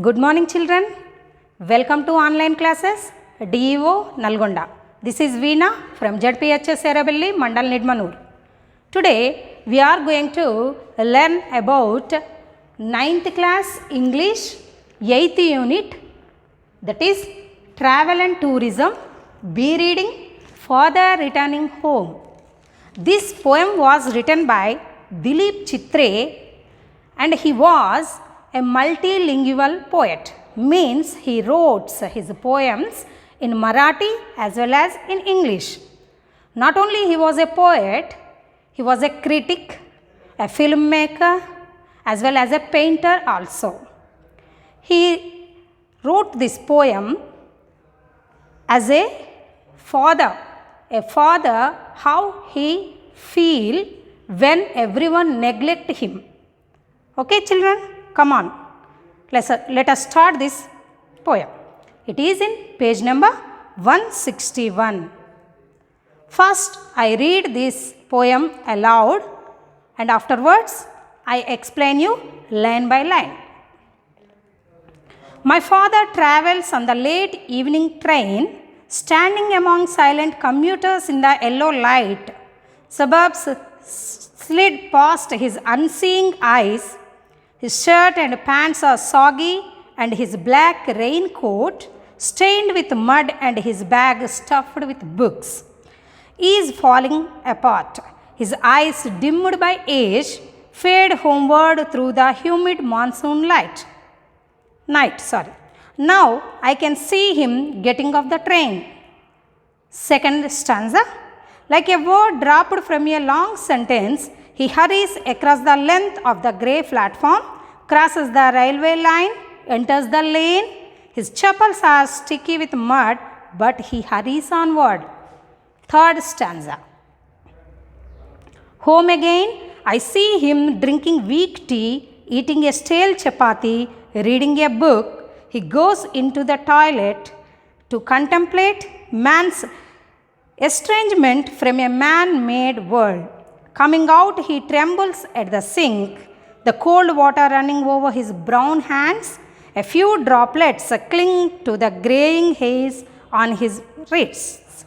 Good morning children. Welcome to online classes DEO Nalgonda. This is Veena from ZPHS Serabelli Mandal Nidmanur. Today we are going to learn about 9th class English 8th unit, that is Travel and Tourism, B reading, Father Returning Home. This poem was written by Dilip Chitre and he was a multilingual poet, means he wrote his poems in Marathi as well as in English. Not only he was a poet, he was a critic, a filmmaker as well as a painter also. He wrote this poem as a father how he feel when everyone neglect him. Okay children, come on, let us start this poem. It is in page number 161. First I read this poem aloud and afterwards I explain you line by line. My father travels on the late evening train, standing among silent commuters in the yellow light. Suburbs slid past his unseeing eyes. His shirt and pants are soggy and his black raincoat stained with mud and his bag stuffed with books. He is falling apart. His eyes, dimmed by age, fade homeward through the humid monsoon night. Now I can see him getting off the train. Second stanza. Like a word dropped from a long sentence, he hurries across the length of the grey platform, crosses the railway line, enters the lane. His chappals are sticky with mud, but he hurries onward. Third stanza. Home again, I see him drinking weak tea, eating a stale chapati, reading a book. He goes into the toilet to contemplate man's estrangement from a man-made world. Coming out, he trembles at the sink, the cold water running over his brown hands. A few droplets cling to the graying haze on his wrists.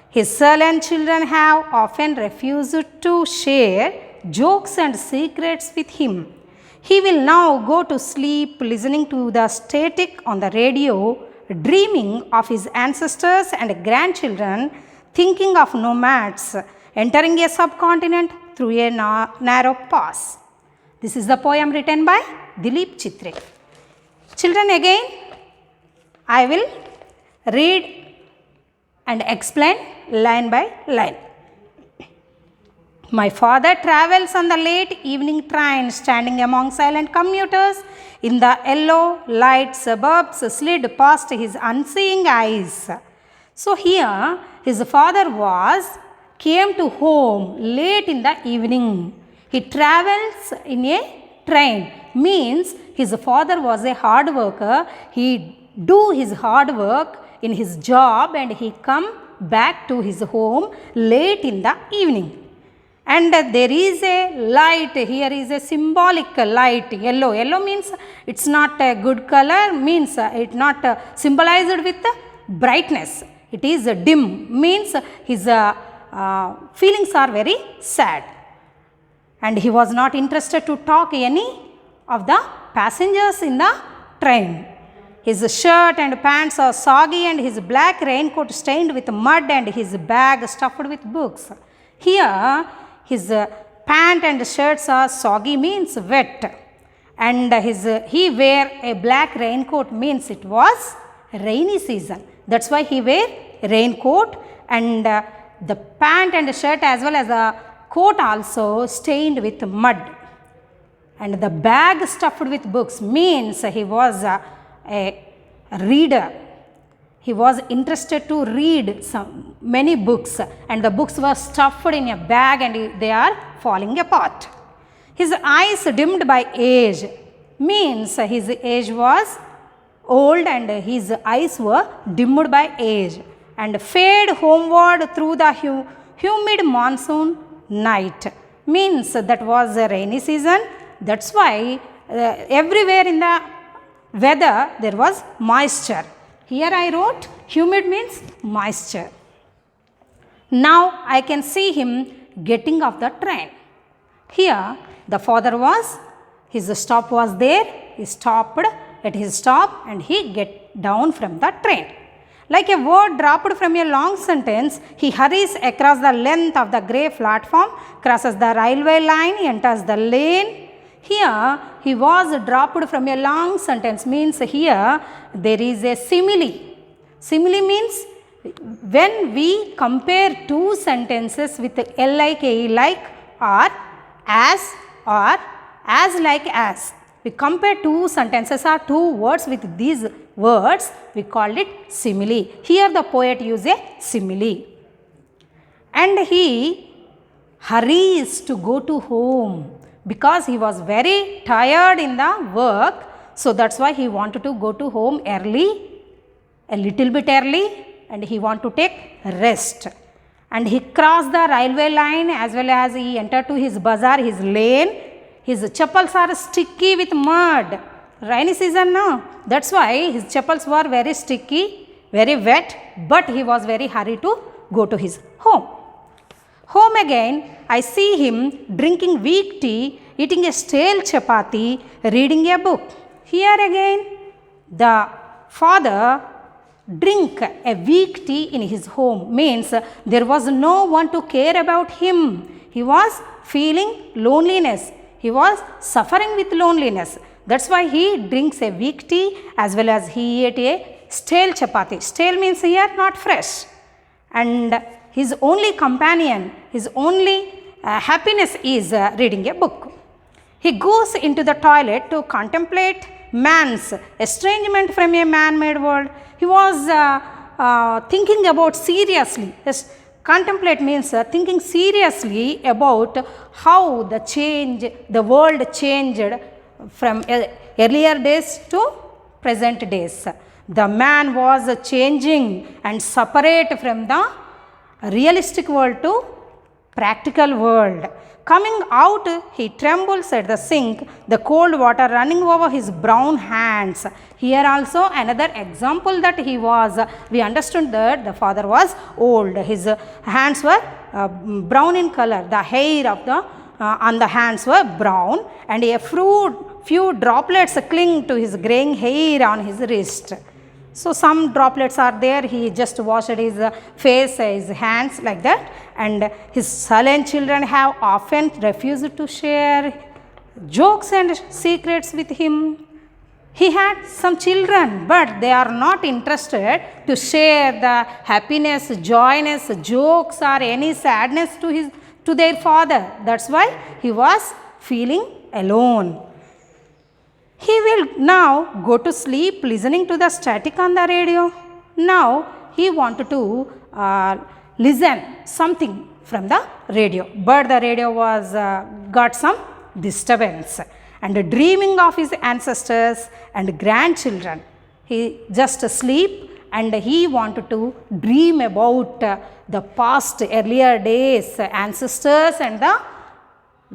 His sullen children have often refused to share jokes and secrets with him. He will now go to sleep listening to the static on the radio, dreaming of his ancestors and grandchildren, thinking of nomads entering a subcontinent through a narrow pass. This is the poem written by Dilip Chitre. Children, again I will read and explain line by line. My father travels on the late evening train, standing among silent commuters in the yellow light. Suburbs slid past his unseeing eyes. So here his father came to home late in the evening. He travels in a train, means his father was a hard worker. He do his hard work in his job and he come back to his home late in the evening. And there is a light, here is a symbolic light, yellow. Yellow means it's not a good color, means it's not symbolized with brightness. It is dim, means his feelings are very sad. And he was not interested to talk any of the passengers in the train. His shirt and pants are soggy and his black raincoat stained with mud and his bag stuffed with books. Here his pant and shirts are soggy, means wet, and he wear a black raincoat, means it was rainy season. That's why he wear raincoat, and the pant and shirt as well as the coat also stained with mud, and the bag stuffed with books, means he was a reader. He was interested to read many books, and the books were stuffed in a bag and they are falling apart. His eyes dimmed by age, means his age was old and his eyes were dimmed by age, and fade homeward through the humid monsoon night, means that was a rainy season. That's why everywhere in the whether there was moisture. Here I wrote humid means moisture. Now I can see him getting off the train. Here the father was, his stop was there, he stopped at his stop and he get down from the train. Like a word dropped from a long sentence, he hurries across the length of the grey platform, crosses the railway line, enters the lane. Here he was dropped from a long sentence means here there is a simile. Simile means when we compare two sentences with like, like or as like as. We compare two sentences or two words with these words, we call it simile. Here the poet used a simile. And he hurries to go to home because he was very tired in the work. So that's why he wanted to go to home early, a little bit early, and he want to take rest. And he crossed the railway line as well as he entered to his bazaar, his lane. His chappals are sticky with mud. Rainy season now. That's why his chappals were very sticky, very wet, but he was very hurried to go to his home. Home again, I see him drinking weak tea, eating a stale chapati, reading a book. Here again, the father drink a weak tea in his home means there was no one to care about him. He was feeling loneliness. He was suffering with loneliness. That's why he drinks a weak tea as well as he ate a stale chapati. Stale means here not fresh. And his only companion, his only happiness is reading a book. He goes into the toilet to contemplate man's estrangement from a man-made world. He was thinking about seriously. Contemplate means thinking seriously about how the world changed from earlier days to present days. The man was changing and separate from the realistic world to practical world. Coming out, he trembles at the sink, the cold water running over his brown hands. Here also another example that we understood that the father was old. His hands were brown in color. The hair of on the hands were brown and a few droplets cling to his graying hair on his wrist. So some droplets are there. He just washed his face, his hands like that. And his sullen children have often refused to share jokes and secrets with him. He had some children, but they are not interested to share the happiness, joyness, jokes or any sadness to their father. That's why he was feeling alone. He will now go to sleep listening to the static on the radio. Now he wanted to listen something from the radio, but the radio was got some disturbance. And dreaming of his ancestors and grandchildren, he just sleep and he wanted to dream about the past earlier days, ancestors and the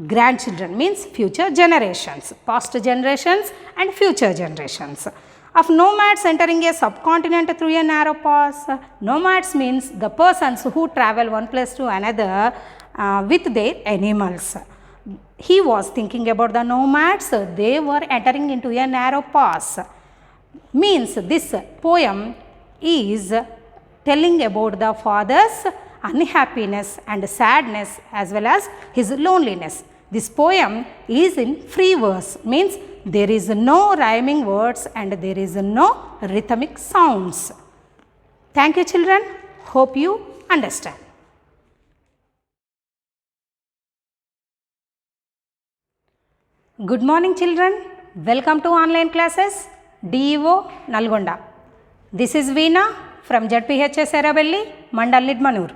grandchildren means future generations, past generations and future generations. Of nomads entering a subcontinent through a narrow pass. Nomads means the persons who travel one place to another with their animals. He was thinking about the nomads. They were entering into a narrow pass. Means this poem is telling about the father's unhappiness and sadness as well as his loneliness. This poem is in free verse, means there is no rhyming words and there is no rhythmic sounds. Thank you children. Hope you understand. Good morning children. Welcome to online classes DEO Nalgonda. This is Veena from ZPHS Erabelli, Mandal Nidmanur.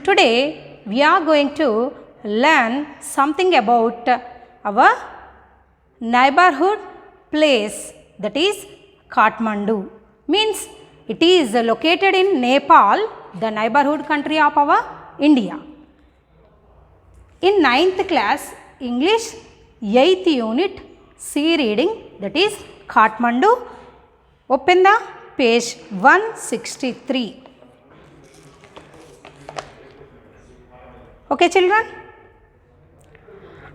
Today we are going to learn something about our neighborhood place, that is Kathmandu. Means it is located in Nepal, the neighborhood country of our India. In 9th class English 8th unit C reading, that is Kathmandu. Open the page 163. Okay, children?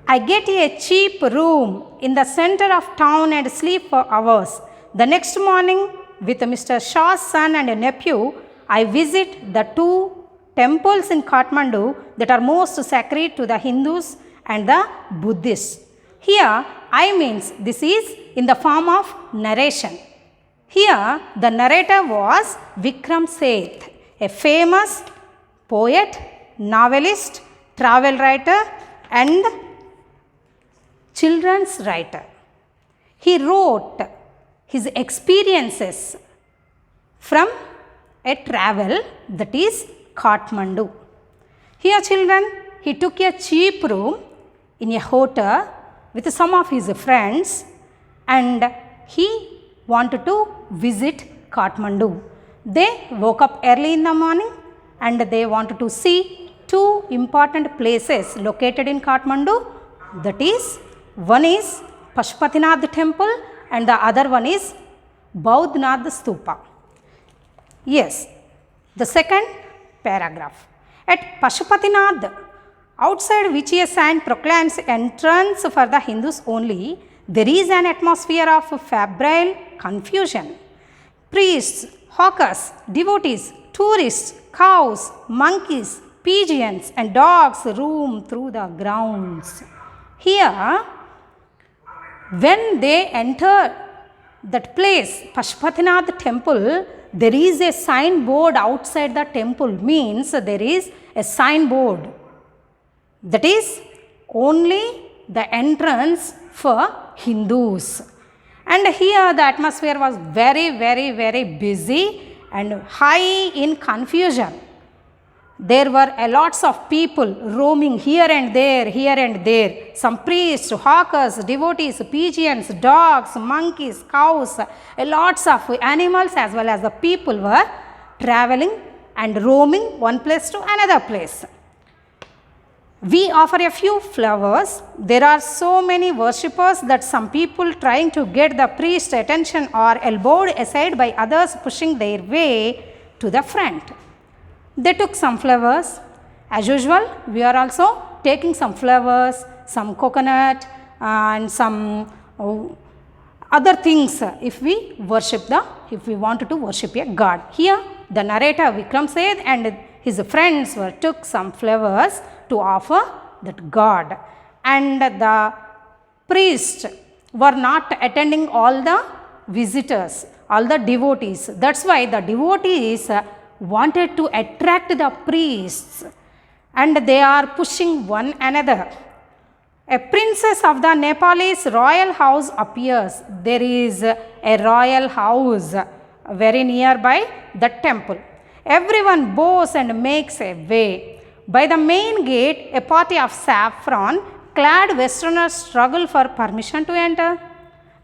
I get a cheap room in the center of town and sleep for hours. The next morning, with Mr. Shah's son and a nephew, I visit the two temples in Kathmandu that are most sacred to the Hindus and the Buddhists. Here, I means this is in the form of narration. Here, the narrator was Vikram Seth, a famous poet, novelist, travel writer and children's writer. He wrote his experiences from a travel, that is Kathmandu. Here, children, he took a cheap room in a hotel with some of his friends and he wanted to visit Kathmandu. They woke up early in the morning and they wanted to see two important places located in Kathmandu, that is, one is Pashupatinath temple and the other one is Baudhnath Stupa. Yes, the second paragraph. At Pashupatinath, outside which a sign proclaims entrance for the Hindus only, there is an atmosphere of febrile confusion. Priests, hawkers, devotees, tourists, cows, monkeys, pigeons and dogs roam through the grounds. Here, when they enter that place, Pashupatinath temple, there is a signboard outside the temple, means there is a signboard. That is only the entrance for Hindus. And here the atmosphere was very, very, very busy and high in confusion. There were a lots of people roaming here and there, here and there. Some priests, hawkers, devotees, pigeons, dogs, monkeys, cows, lots of animals as well as the people were traveling and roaming one place to another place. We offer a few flowers. There are so many worshippers that some people trying to get the priest's attention are elbowed aside by others pushing their way to the front. They took some flowers. As usual, we are also taking some flowers, some coconut and some other things if we wanted to worship a god. Here, the narrator Vikram Seth and his friends took some flowers to offer that god, and the priests were not attending all the visitors, all the devotees. That's why the devotees wanted to attract the priests and they are pushing one another. A princess of the Nepalese royal house appears. There is a royal house very nearby the temple. Everyone bows and makes a way. By the main gate, a party of saffron clad westerners struggle for permission to enter.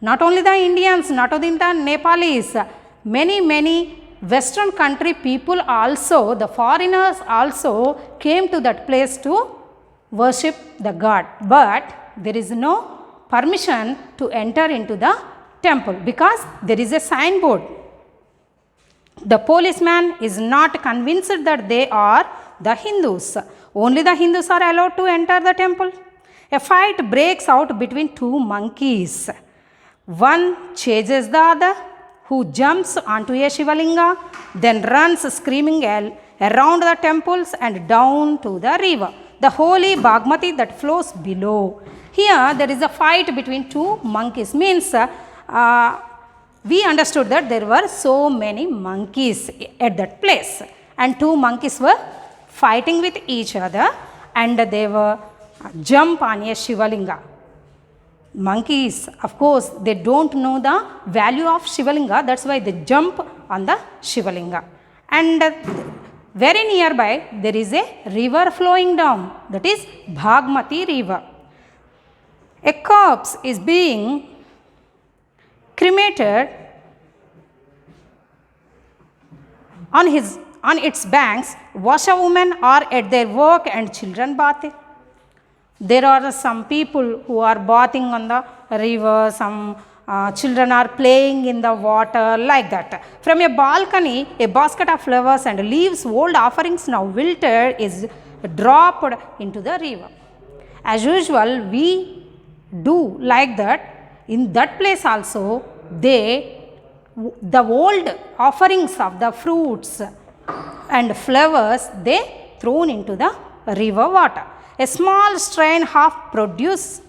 Not only the Indians, not only the Nepalese, many western country people also, the foreigners also came to that place to worship the god. But there is no permission to enter into the temple because there is a signboard. The policeman is not convinced that they are the Hindus. Only the Hindus are allowed to enter the temple. A fight breaks out between two monkeys. One chases the other, who jumps onto a Shivalinga, then runs screaming around the temples and down to the river, the holy Bagmati that flows below. Here there is a fight between two monkeys, means we understood that there were so many monkeys at that place and two monkeys were fighting with each other and they were jump on a Shivalinga. Monkeys, of course, they don't know the value of Shivalinga, that's why they jump on the Shivalinga. And very nearby there is a river flowing down, that is Bhagmati river. A corpse is being cremated on its banks. Washerwomen are at their work and children bathing. There are some people who are bathing on the river, some children are playing in the water, like that. From a balcony, a basket of flowers and leaves, old offerings now wilted, is dropped into the river. As usual, we do like that. In that place also, the old offerings of the fruits and flowers, they thrown into the river water. A small strain half protrudes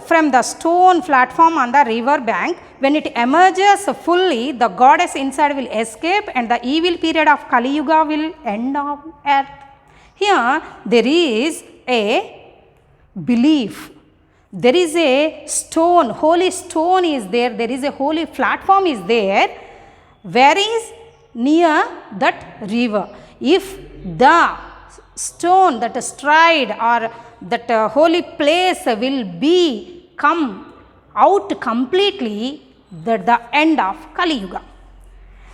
from the stone platform on the river bank. When it emerges fully, the goddess inside will escape and the evil period of Kali Yuga will end on earth. Here there is a belief. There is a stone, holy stone is there, there is a holy platform is there, where is near that river. If the stone, that stride or that holy place will be come out completely, that the end of Kali Yuga.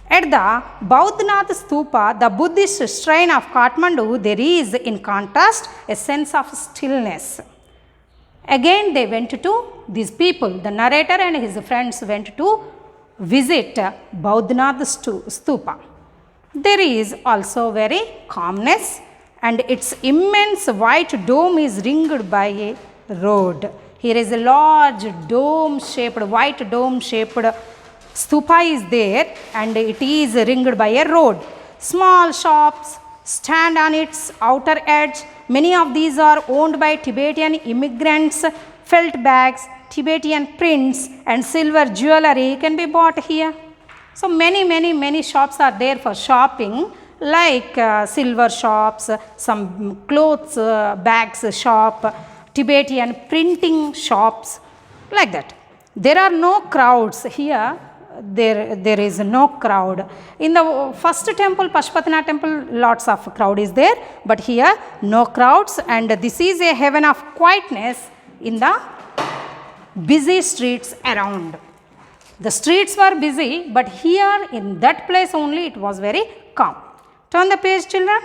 At the Baudhnath Stupa, the Buddhist shrine of Kathmandu, there is in contrast a sense of stillness. Again they went to, these people, the narrator and his friends went to visit Baudhnath Stupa. There is also very calmness, and its immense white dome is ringed by a road. Here is a large dome-shaped, white dome-shaped stupa is there, and it is ringed by a road. Small shops stand on its outer edge. Many of these are owned by Tibetan immigrants. Felt bags, Tibetan prints and silver jewelry can be bought here. So many shops are there for shopping, like silver shops, some clothes bags shop, Tibetan printing shops, like that. There are no crowds here. There is no crowd. In the first temple, Pashupatinath temple, lots of crowd is there, but here no crowds, and this is a heaven of quietness in the busy streets around. The streets were busy, but here in that place only it was very calm. Turn the page, children.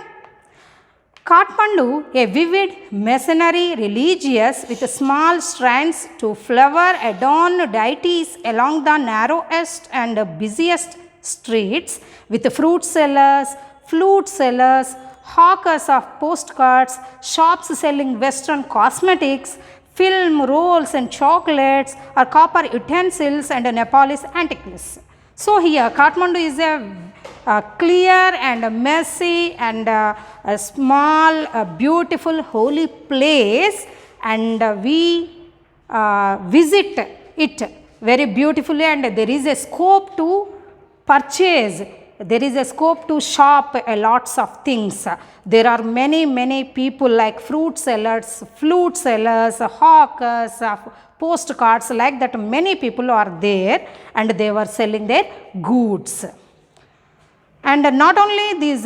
Kathmandu, a vivid masonry religious with small shrines to flower adorned deities along the narrowest and busiest streets, with fruit sellers, flute sellers, hawkers of postcards, shops selling western cosmetics, film rolls and chocolates, or copper utensils and Nepalese antiques. So here Kathmandu is a clear and messy and a small, beautiful, holy place, and we visit it very beautifully, and there is a scope to purchase, there is a scope to shop lots of things. There are many people like fruit sellers, flute sellers, hawkers of postcards, like that many people are there, and they were selling their goods. And not only these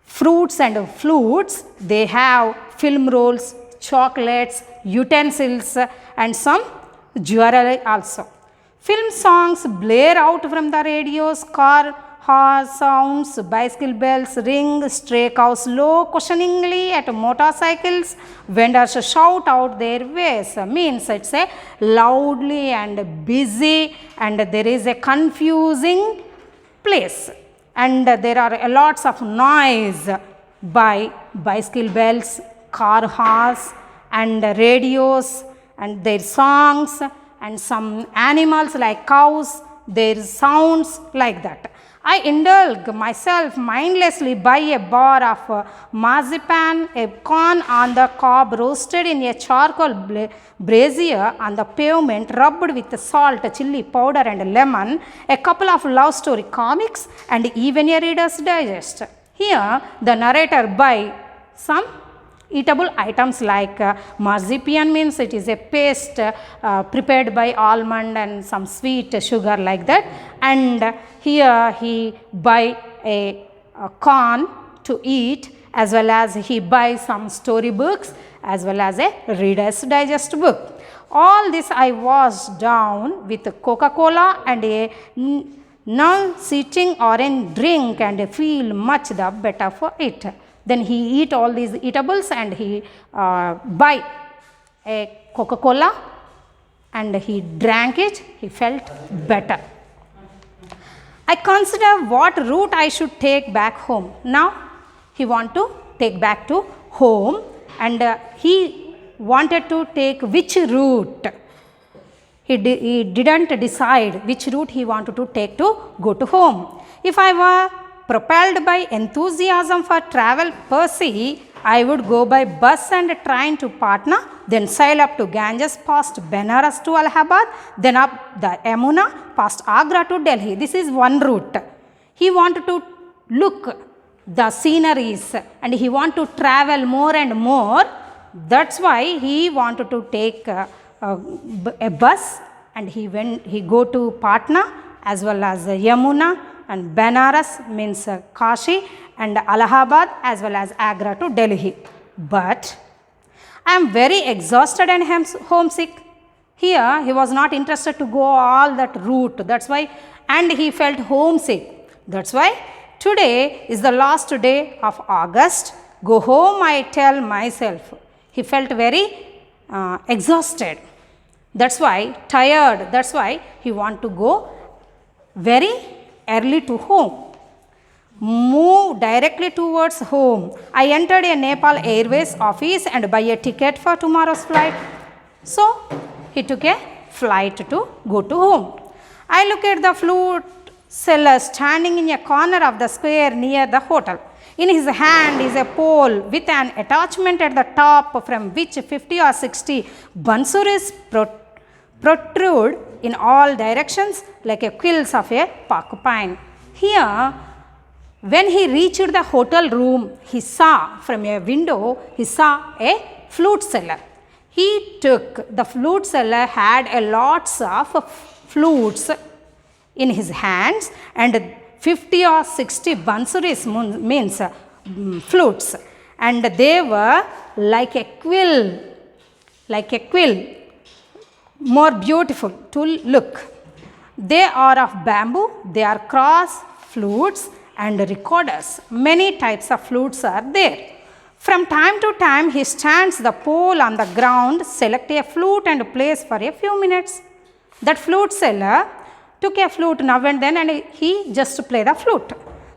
fruits and flutes, they have film rolls, chocolates, utensils, and some jewelry also. Film songs blare out from the radios, car horn sounds, bicycle bells ring, stray cows low questioningly at motorcycles, vendors shout out their ways. Means it's a loudly and busy, and there is a confusing place, and there are lots of noise by bicycle bells, car horns and radios and their songs, and some animals like cows, their sounds, like that. I indulge myself mindlessly by a bar of marzipan, a corn on the cob roasted in a charcoal brazier on the pavement, rubbed with salt, chili powder and lemon, a couple of love story comics, and even a Reader's Digest. Here the narrator buy some eatable items like marzipan, means it is a paste prepared by almond and some sweet sugar, like that, and here he buy a corn to eat, as well as he buys some story books, as well as a Reader's Digest book. All this I wash down with Coca-Cola and a non-sitting orange drink, and feel much the better for it. Then he eat all these eatables, and he buy a Coca-Cola and he drank it, he felt better. I consider what route I should take back home. Now he want to take back to home and he wanted to take which route. He didn't decide which route he wanted to take to go to home. If I were propelled by enthusiasm for travel per se, I would go by bus and train to Patna, then sail up to Ganges, past Benares to Allahabad, then up the Yamuna, past Agra to Delhi. This is one route. He wanted to look the sceneries and he wanted to travel more and more. That's why he wanted to take a bus and he go to Patna as well as Yamuna and Benares means Kashi and Allahabad as well as Agra to Delhi. But I am very exhausted and homesick. Here he was not interested to go all that route. That's why and he felt homesick. That's why today is the last day of August. Go home, I tell myself. He felt very exhausted. That's why tired. That's why he want to go very early to home. Move directly towards home. I entered a Nepal Airways office and buy a ticket for tomorrow's flight. So he took a flight to go to home. I look at the flute seller standing in a corner of the square near the hotel. In his hand is a pole with an attachment at the top from which 50 or 60 bansuris protrude in all directions like a quills of a porcupine. Here, when he reached the hotel room, he saw from a window, he saw a flute seller. He took, the flute seller had a lots of flutes in his hands and 50 or 60 bansuris means flutes and they were like a quill, more beautiful to look. They are of bamboo, they are cross flutes and recorders. Many types of flutes are there. From time to time he stands the pole on the ground, select a flute and plays for a few minutes. That flute seller took a flute now and then and he just play the flute.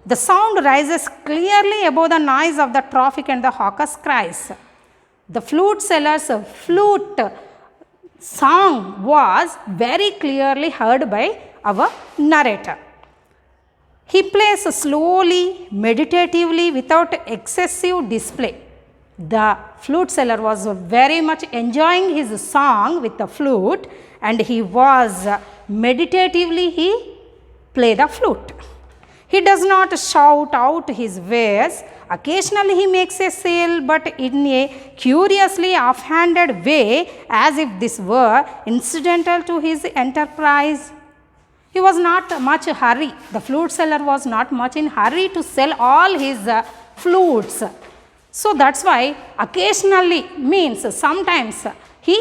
The sound rises clearly above the noise of the traffic and the hawkers' cries. The flute seller's flute song was very clearly heard by our narrator. He plays slowly, meditatively, without excessive display. The flute seller was very much enjoying his song with the flute and he was meditatively he play the flute. He does not shout out his wares. Occasionally he makes a sale, but in a curiously offhanded way, as if this were incidental to his enterprise. He was not much hurry. The flute seller was not much in hurry to sell all his flutes. So that's why occasionally means sometimes he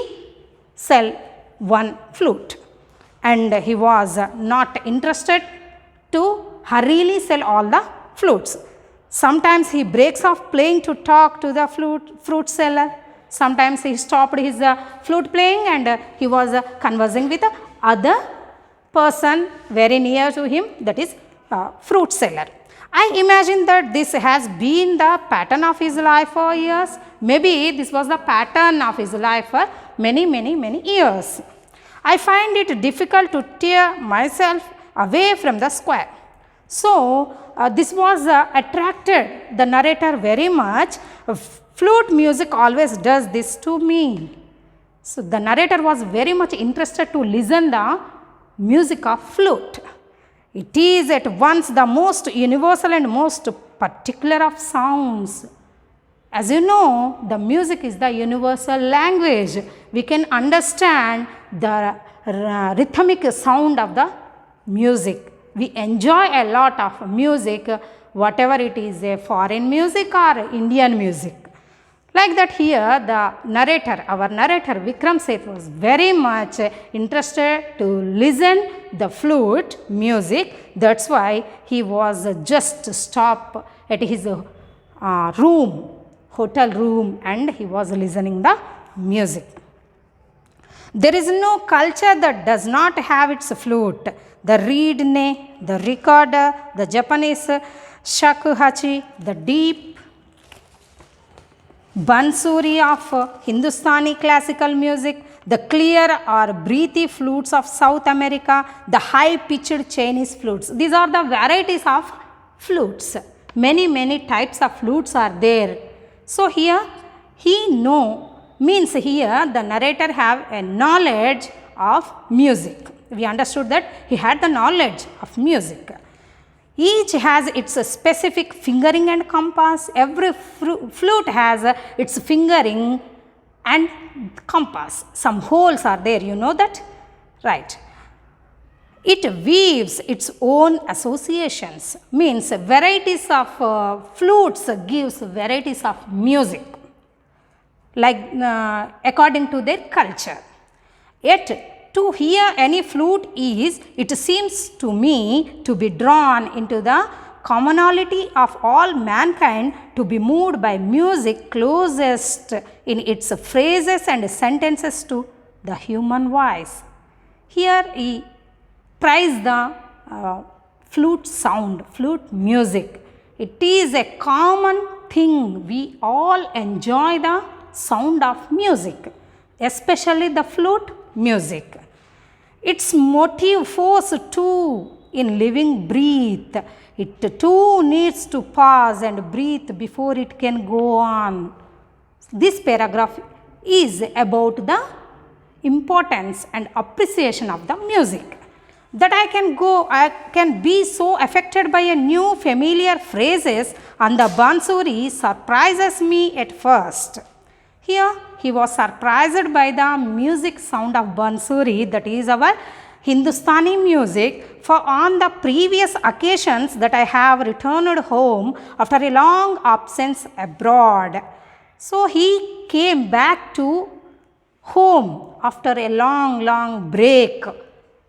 sell one flute. And he was not interested to hurriedly sell all the flutes. Sometimes he breaks off playing to talk to the fruit seller. Sometimes he stopped his flute playing and he was conversing with other person very near to him, that is fruit seller. I imagine that this has been the pattern of his life for years. Maybe this was the pattern of his life for many years. I find it difficult to tear myself away from the square. So, this was attracted the narrator very much. Flute music always does this to me. So, the narrator was very much interested to listen the music of flute. It is at once the most universal and most particular of sounds. As you know, the music is the universal language. We can understand the rhythmic sound of the music. We enjoy a lot of music, whatever it is, a foreign music or Indian music. Like that here, the narrator, our narrator Vikram Seth was very much interested to listen the flute music. That's why he was just stop at his room, hotel room, and he was listening the music. There is no culture that does not have its flute. The reed-ne, the recorder, the Japanese shakuhachi, the deep bansuri of Hindustani classical music, the clear or breathy flutes of South America, the high-pitched Chinese flutes. These are the varieties of flutes. Many types of flutes are there. So here means here the narrator have a knowledge of music. We understood that he had the knowledge of music. Each has its specific fingering and compass. Every flute has its fingering and compass. Some holes are there, you know that? Right. It weaves its own associations, means varieties of flutes gives varieties of music, like according to their culture. Yet to hear any flute it seems to me to be drawn into the commonality of all mankind, to be moved by music closest in its phrases and sentences to the human voice. Here he praise the flute sound, flute music. It is a common thing. We all enjoy the sound of music, especially the flute music. Its motive force too in living breath. It too needs to pause and breathe before it can go on. This paragraph is about the importance and appreciation of the music. That I can be so affected by a new familiar phrases on the bansuri surprises me at first. Here he was surprised by the music sound of bansuri, that is our Hindustani music, for on the previous occasions that I have returned home after a long absence abroad. So he came back to home after a long break.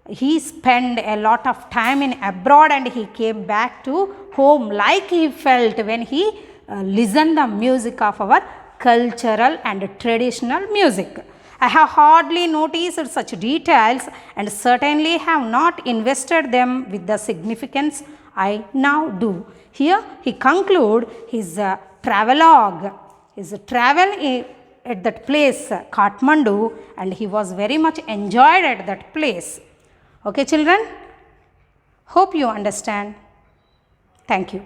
He spent a lot of time in abroad and he came back to home like he felt when he listened the music of our cultural and traditional music. I have hardly noticed such details and certainly have not invested them with the significance I now do. Here he concludes his travelogue, his travel at that place, Kathmandu, and he was very much enjoyed at that place. Okay, children? Hope you understand. Thank you.